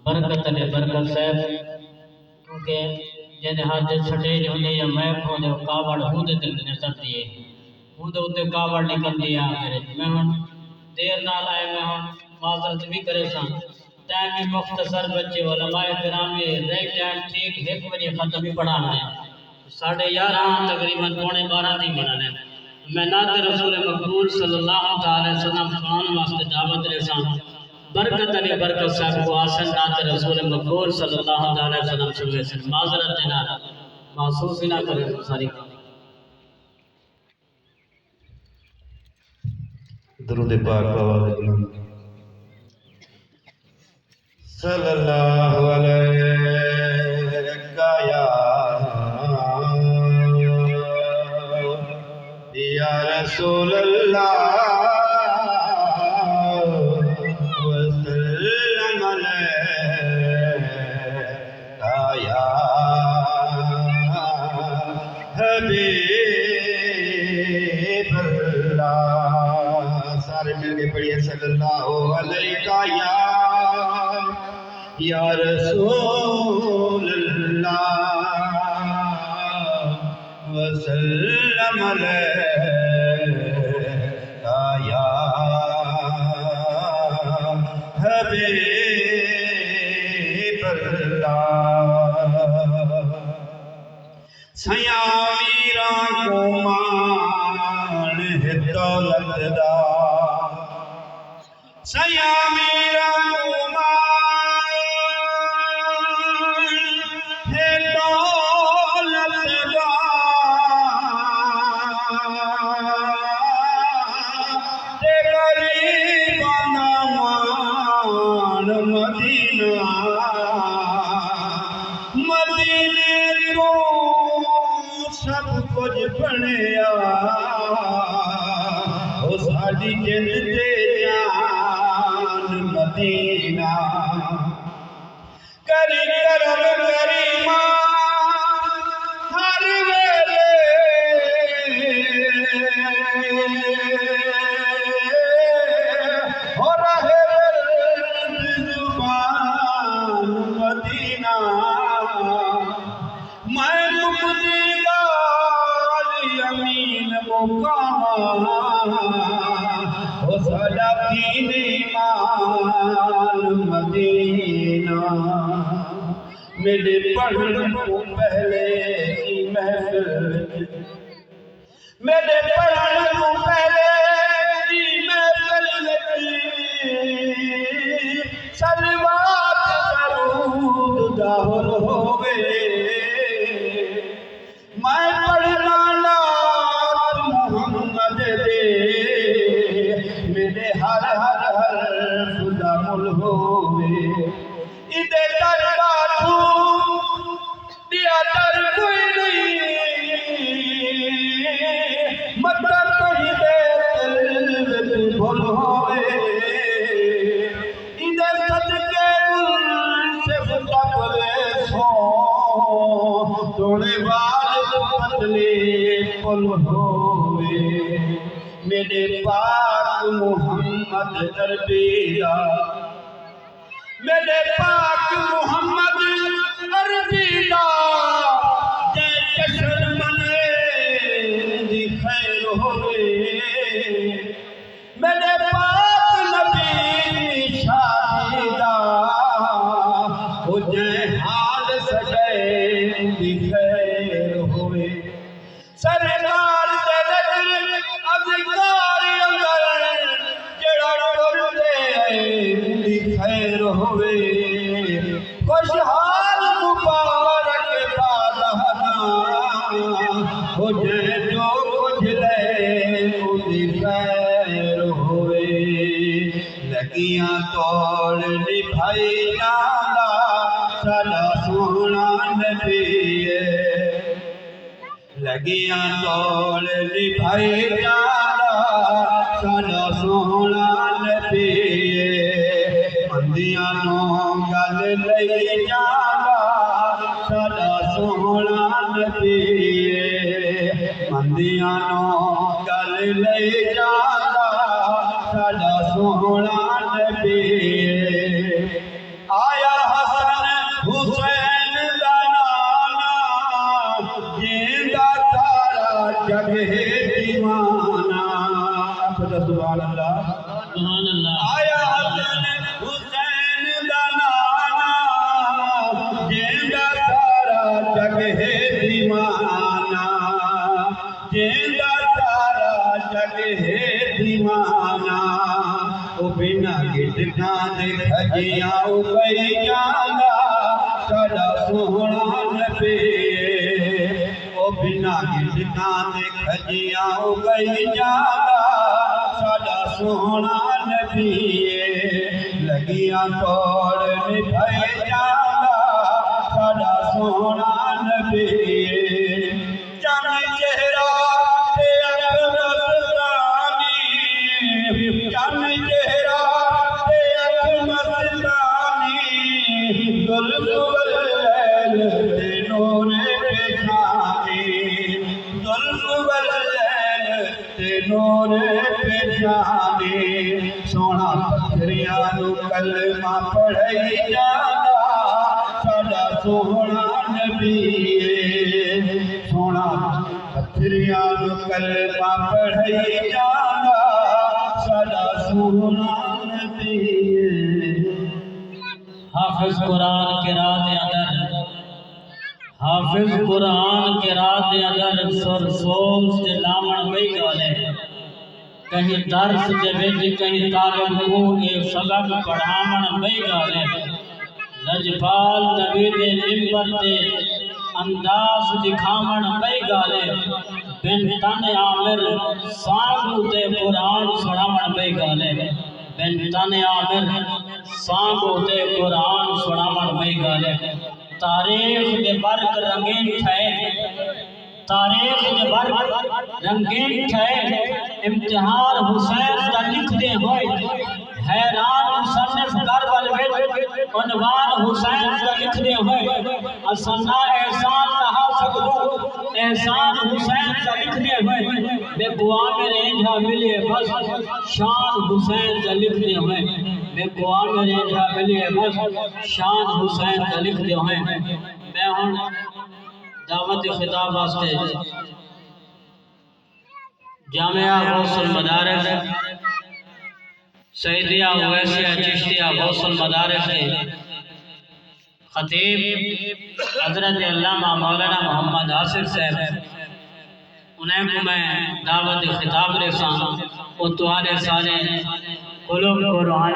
برکت علی برکت صاحب کیونکہ جن حاجت سٹیج ہوندے یا میپ ہوندے کاوڑ ہوندے تے نظر دیے ہوندے اوتے کاوڑ نکل دی آخر میں ہن دیر نال آئے میں ہن معذرت بھی کرے سان ٹائم بھی مختصر بچے علماء کرام رہ ٹائم ٹھیک 1 بجے ختم ہی پڑھانا ہے 11:30 تقریباً 11:45 تھی بنانے میں نعت رسول مقبول صلی اللہ علیہ وسلم سنان واسطے دعوت دے سان برکت علی برکت صاحب کو آسن نعت رسول مقبول صلی اللہ علیہ وسلم سنوے سے معذرت دینا محسوس ہی نہ کرے ساری درود پاک آواز بلند صلی اللہ علیہ یا رسول اللہ وسلم علیہ یا حبیب اللہ سارے مل کے پڑھیے صلی اللہ علیہ یا رسول اللہ وسلم علیہ یا حبیب اللہ سیاں ویراں کو مان ہے دولت دا سیاں ویراں کو مان ہے دولت دا تے غریباں مان مدینہ مدینے تو سب کچھ بنیا او ساڈی جن تے جان مدینہ کری کرم کریمہ ہر ویلے ہو رہے زبان مدینہ میں مقدی گال امین مقام او ساڈا دین ایمان مدینہ میرے پڑھن کو پہلے کی محفل میرے پڑھن کو پہلے کی محفل سلوات درود داہر ہوئے میں پڑھنا نات محمد دے میرے ہر خدا مل ہوئے ادھے دربار دیا در کوئی نہیں مطلب کوئی دے بھول ہوئے ادھے صدقے دل سے خدا پلے سو توڑے والد پتلے پل ہوئے میرے پاک محمد عربیہ میرے پاک محمد عربیہ جے جشن منے دی خیر ہوئے میرے پاک نبی شادی دا ہو جے حال سجے دی خیر ہوئے سرکار دے نظر اذکار اندر جڑا ٹر دے دی خیر ہوئے خوشحال مبارک بادہنا ہو جے جو کچھ لے دی خیر ہوئے لگیاں توڑ نبھائی جانا ساڈا سونا نبی لگیاں توڑ نبھائی جانا ساڈا سونا نبی مندیاں نو گل لئی جانا ساڈا سونا نبی مندیاں نو گل لئی جانا ساڈا سونا نبی آیا جتنا دے کھجیاں اگئی جانا ساڈا سوہنا نبی او بنا جتنا دے کھجیاں اگئی جانا ساڈا سوہنا نبی لگیاں توڑ نبھائی جانا ساڈا سوہنا نبی چند چہرہ تے اکھ مستانی چند چہرہ تے اکھ مستانی زلف واللیل تے نور پیشانی زلف واللیل تے نور پیشانی سونا پتھریاں نو کلمہ پڑھائی جانا ساڈا سوہنا نبی سونا پتھریاں نو کلمہ پڑھائی جانا ساڈا سوہنا نبی حافظ قرآن کے راہ دے اندر حافظ قرآن کے راہ دے اندر سر سوز سے لامن بئی گالے کہیں درس دے وچ کہیں طالب کو ایک سبق پڑھامن بئی گالے لجپال نبی دے منبر تے انداز دکھامن بئی گالے بن تن عامر سانگو تے قرآن سنامن بئی گالے بن تن عامر سانگو تے قرآن سنامن بئی گالے تاریخ دے برق رنگین تھے تاریخ دے برق رنگین تھے امتحان حسین دا لکھ دے ہوئے حیران مصنف کربل وچ عنوان حسین دا لکھ دے ہوئے اسنا احسان نہا سکدو احسان حسین دا لکھ دے ہوئے بے بوا میرے انجھا ملے بس شان حسین دا لکھ دے ہوئے بے بوا میرے انجھا ملے بس شان حسین دا لکھ دے ہوئے میں ہوں دعوت خطاب واسطے جامعہ غوث المدارس سیدیہ اویسیہ چشتیہ غوث المدارس کے خطیب حضرت علامہ مولانا محمد آصف صاحب انہیں کو میں دعوت خطاب رساں اور تمہارے سارے قلوب کو روحانی